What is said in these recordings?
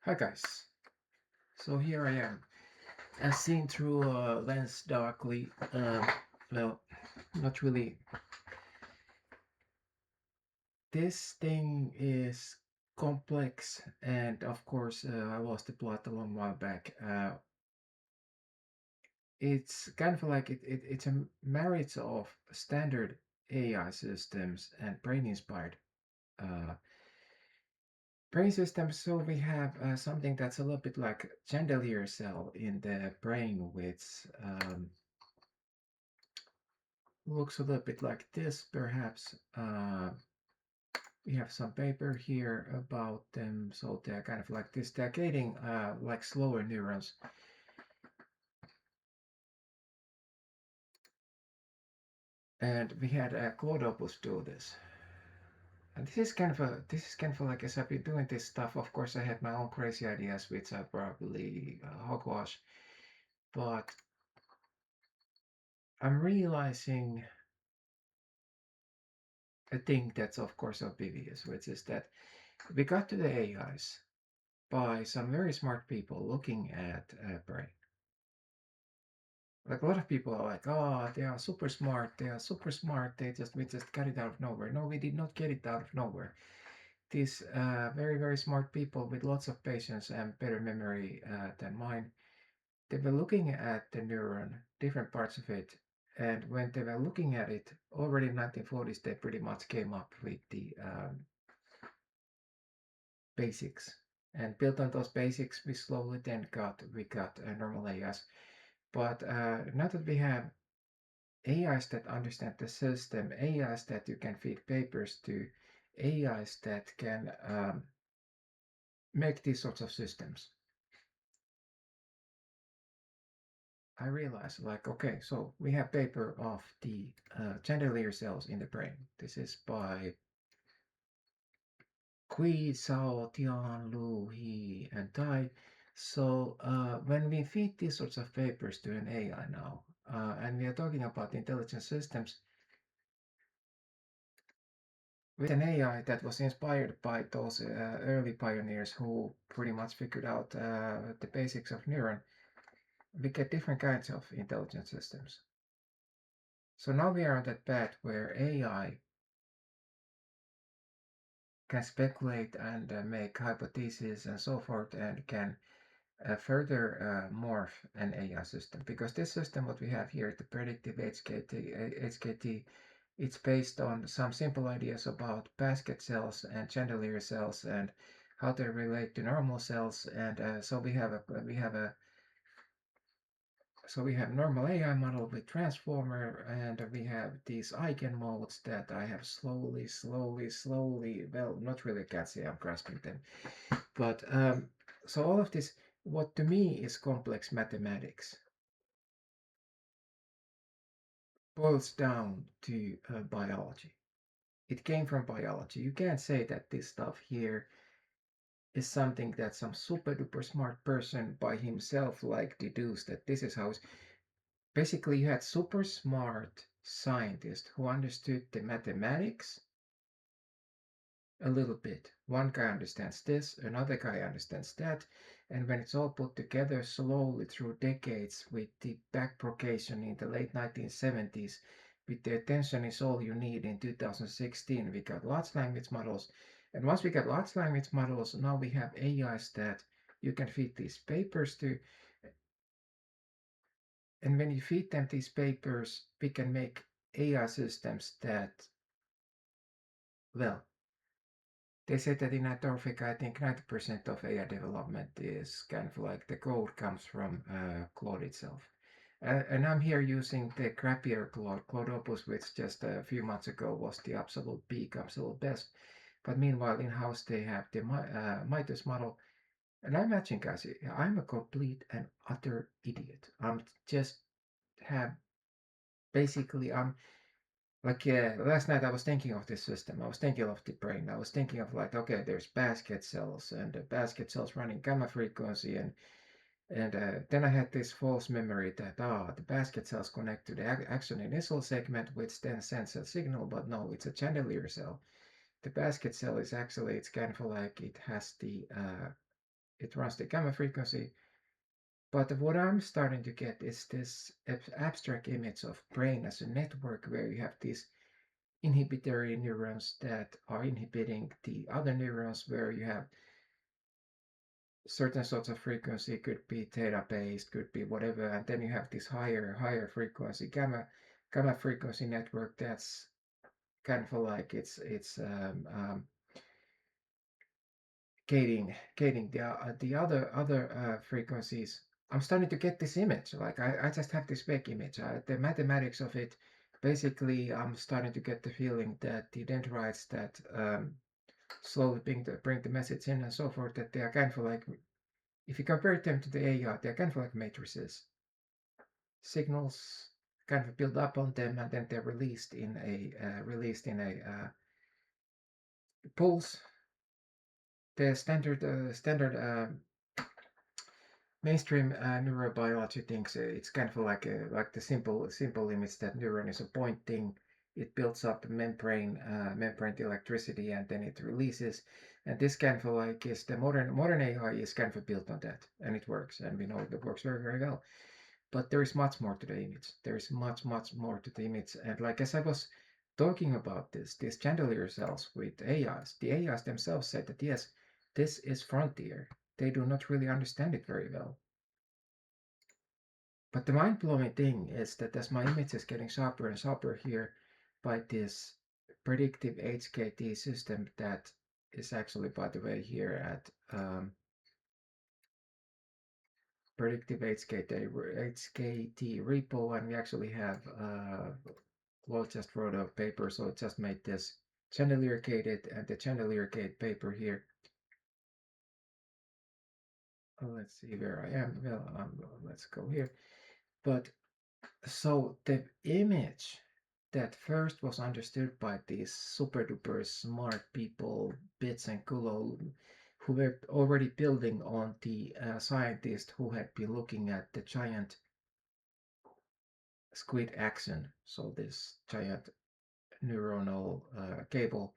Hi guys, so here I am, as seen through a lens darkly. Well, not really. This thing is complex, and of course, I lost the plot a long while back. It's kind of like it's a marriage of standard AI systems and brain-inspired uh, brain systems. So we have something that's a little bit like chandelier cell in the brain, which looks a little bit like this, perhaps. We have some paper here about them, so they're kind of like this. They're getting like slower neurons, and we had Claude Opus do this. And this is kind of like as I've been doing this stuff. Of course, I had my own crazy ideas, which are probably hogwash, but I'm realizing a thing that's of course obvious, which is that we got to the AIs by some very smart people looking at brain. Like a lot of people are like, oh, they are super smart. They are super smart. We just got it out of nowhere. No, we did not get it out of nowhere. These very very smart people with lots of patience and better memory than mine. They were looking at the neuron, different parts of it, and when they were looking at it, already in 1940s, they pretty much came up with the basics. And built on those basics, we slowly then got normal AIs. But now that we have AIs that understand the system, AIs that you can feed papers to, AIs that can make these sorts of systems. I realized, like, okay, so we have paper of the chandelier cells in the brain. This is by Kui, Sao, Tian, Lu, He, and Tai. So when we feed these sorts of papers to an AI now, and we are talking about intelligent systems, with an AI that was inspired by those early pioneers who pretty much figured out the basics of neuron, we get different kinds of intelligent systems. So now we are on that path where AI can speculate and make hypotheses and so forth, and can further morph an AI system. Because this system, what we have here, the predictive HKT, it's based on some simple ideas about basket cells and chandelier cells and how they relate to normal cells. And so we have normal AI model with transformer, and we have these eigenmodes that I have slowly, well, not really can't say I'm grasping them, but so all of this, what to me is complex mathematics, boils down to biology. It came from biology. You can't say that this stuff here is something that some super duper smart person by himself like deduced that this is how it's. Basically, you had super smart scientists who understood the mathematics a little bit. One guy understands this, another guy understands that, and when it's all put together slowly through decades with the backpropagation in the late 1970s, with the attention is all you need in 2016, we got large language models. And once we get large language models, now we have AIs that you can feed these papers to. And when you feed them these papers, we can make AI systems that, well, they said that in Antarctica, I think 90% of AI development is kind of like the code comes from Claude itself. And I'm here using the crappier Claude Opus, which just a few months ago was the absolute peak, absolute best. But meanwhile, in-house, they have the Midas model. And I imagine, guys, I'm a complete and utter idiot. I'm just have basically, I'm like, yeah, last night I was thinking of this system. I was thinking of the brain. I was thinking of like, okay, there's basket cells, and the basket cells running gamma frequency, and then I had this false memory that the basket cells connect to the axon initial segment, which then sends a signal. But no, it's a chandelier cell. The basket cell is actually, it's kind of like it has the it runs the gamma frequency. But what I'm starting to get is this abstract image of brain as a network where you have these inhibitory neurons that are inhibiting the other neurons, where you have certain sorts of frequency, could be theta based, could be whatever, and then you have this higher frequency gamma frequency network that's kind of like it's gating the other frequencies. I'm starting to get this image. Like I just have this vague image. The mathematics of it, basically, I'm starting to get the feeling that the dendrites that slowly bring the message in and so forth, that they are kind of like, if you compare them to the AI, they're kind of like matrices. Signals kind of build up on them, and then they're released in a pulse. The standard mainstream neurobiology thinks it's kind of like the simple image that neuron is a point thing. It builds up membrane electricity, and then it releases. And this kind of like is the modern AI is kind of built on that, and it works, and we know it works very well. But there is much more to the image. There is much more to the image. And like as I was talking about these chandelier cells with AIs, the AIs themselves said that yes, this is frontier. They do not really understand it very well. But the mind-blowing thing is that as my image is getting sharper and sharper here by this predictive HKT system that is actually, by the way, here at predictive HKT repo, and we actually have Claude just wrote a paper, so it just made this chandelier gated, and the chandelier gate paper here. Let's see where I am. Well, let's go here. But so the image that first was understood by these super duper smart people, Bits and Kulo, who were already building on the scientist who had been looking at the giant squid axon, so this giant neuronal cable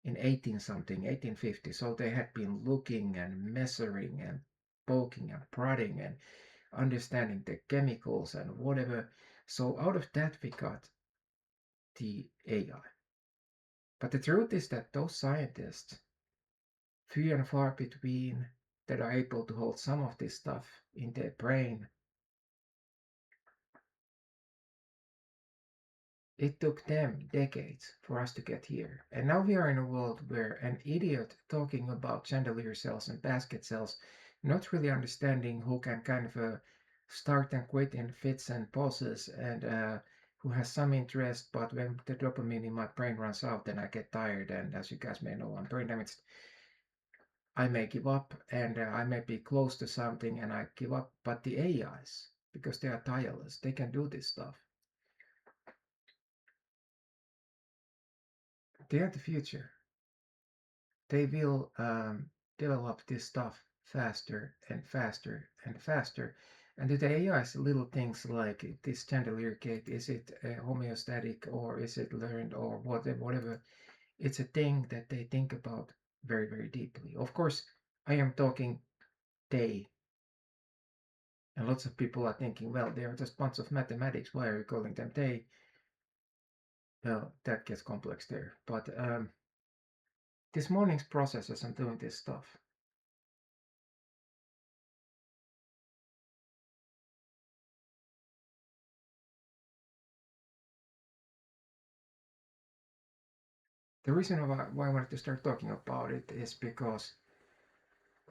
in 18 something, 1850. So they had been looking and measuring and poking and prodding and understanding the chemicals and whatever. So out of that we got the AI. But the truth is that those scientists, few and far between, that are able to hold some of this stuff in their brain. It took them decades for us to get here. And now we are in a world where an idiot talking about chandelier cells and basket cells, not really understanding, who can kind of start and quit in fits and pauses, and who has some interest, but when the dopamine in my brain runs out, then I get tired. And as you guys may know, I'm brain damaged. I may give up, and I may be close to something and I give up. But the AIs, because they are tireless, they can do this stuff. They are the future. They will develop this stuff faster and faster and faster. And the AI's little things like this chandelier gate, is it homeostatic or is it learned or whatever, it's a thing that they think about very deeply. Of course, I am talking they, and lots of people are thinking, well, they are just a bunch of mathematics. Why are you calling them they? Well, that gets complex there. But this morning's process as I'm doing this stuff, the reason why I wanted to start talking about it is because,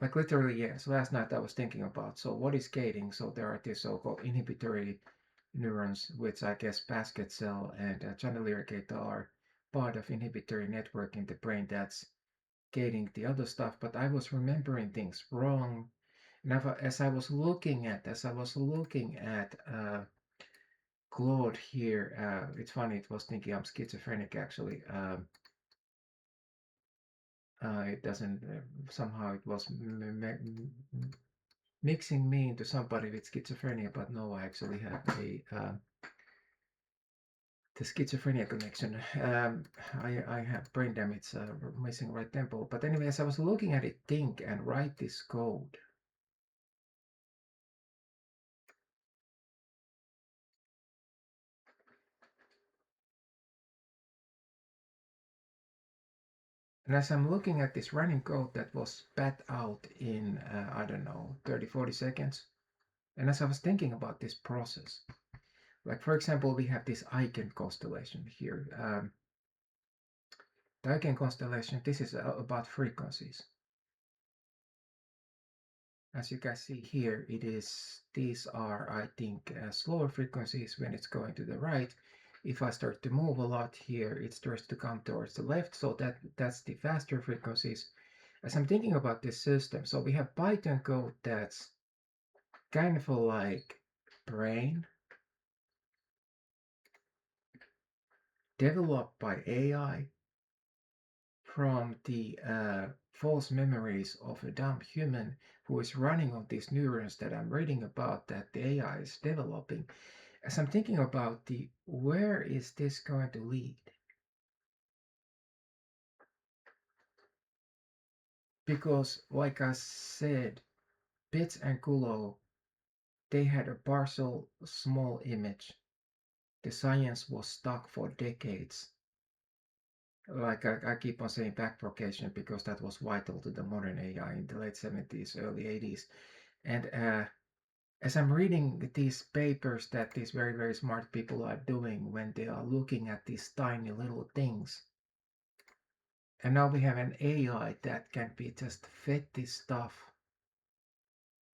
like literally, yes, last night I was thinking about, so what is gating? So there are these so-called inhibitory neurons, which I guess basket cell and chandelier gate are part of inhibitory network in the brain that's gating the other stuff. But I was remembering things wrong. And as I was looking at Claude here, it's funny. It was thinking I'm schizophrenic actually. It doesn't somehow it was mixing me into somebody with schizophrenia, but no, I actually have a The schizophrenia connection. I have brain damage, missing right tempo. But anyway, as I was looking at it, think and write this code. And as I'm looking at this running code that was spat out in, I don't know, 30, 40 seconds. And as I was thinking about this process, like for example, we have this icon constellation here. The icon constellation, this is about frequencies. As you can see here, these are, I think, slower frequencies when it's going to the right. If I start to move a lot here, it starts to come towards the left, so that's the faster frequencies. As I'm thinking about this system, so we have Python code that's kind of like brain, developed by AI from the false memories of a dumb human who is running on these neurons that I'm reading about that the AI is developing. As I'm thinking about the where is this going to lead? Because like I said, Bits and Kulo, they had a partial small image. The science was stuck for decades. Like I keep on saying backpropagation because that was vital to the modern AI in the late 70s, early 80s. And as I'm reading these papers that these very, very smart people are doing when they are looking at these tiny little things, and now we have an AI that can be just fed this stuff.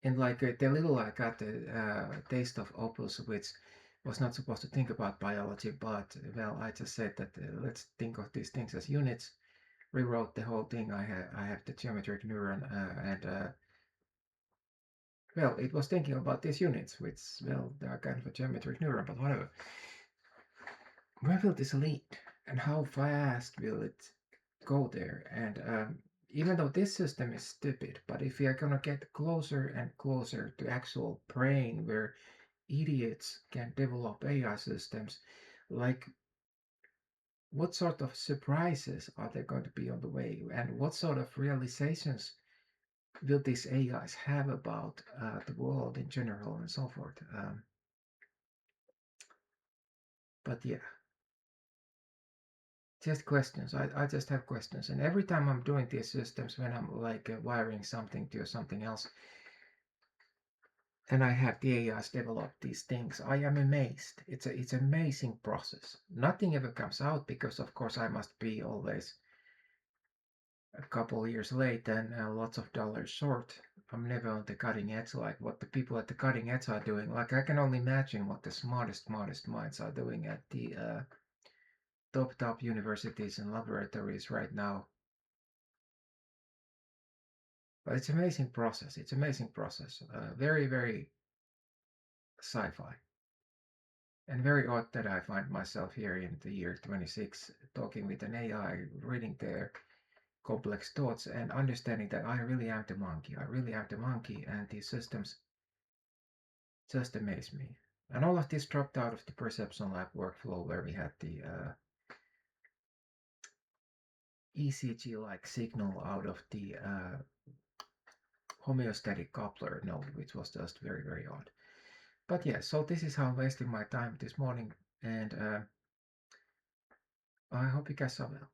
And like the little I got the taste of Opus, which was not supposed to think about biology, but well, I just said that let's think of these things as units. Rewrote the whole thing. I have the geometric neuron, and well, it was thinking about these units, which well, they are kind of a geometric neuron, but whatever. Where will this lead, and how fast will it go there? And even though this system is stupid, but if we are gonna get closer and closer to actual brain where idiots can develop AI systems, like what sort of surprises are there going to be on the way, and what sort of realizations will these AIs have about the world in general and so forth? But yeah, just questions. I just have questions, and every time I'm doing these systems, when I'm like wiring something to something else, and I have the AIs develop these things, I am amazed. It's an amazing process. Nothing ever comes out because, of course, I must be always a couple years late and lots of dollars short. I'm never on the cutting edge like what the people at the cutting edge are doing. Like I can only imagine what the smartest minds are doing at the top universities and laboratories right now. But it's amazing process. It's amazing process. Very, very sci-fi. And very odd that I find myself here in the year 26 talking with an AI, reading their complex thoughts and understanding that I really am the monkey. I really am the monkey, and these systems just amaze me. And all of this dropped out of the perception lab workflow where we had the ECG-like signal out of the homeostatic coupler node, which was just very, very odd. But yeah, so this is how I'm wasting my time this morning, and I hope you guys saw well.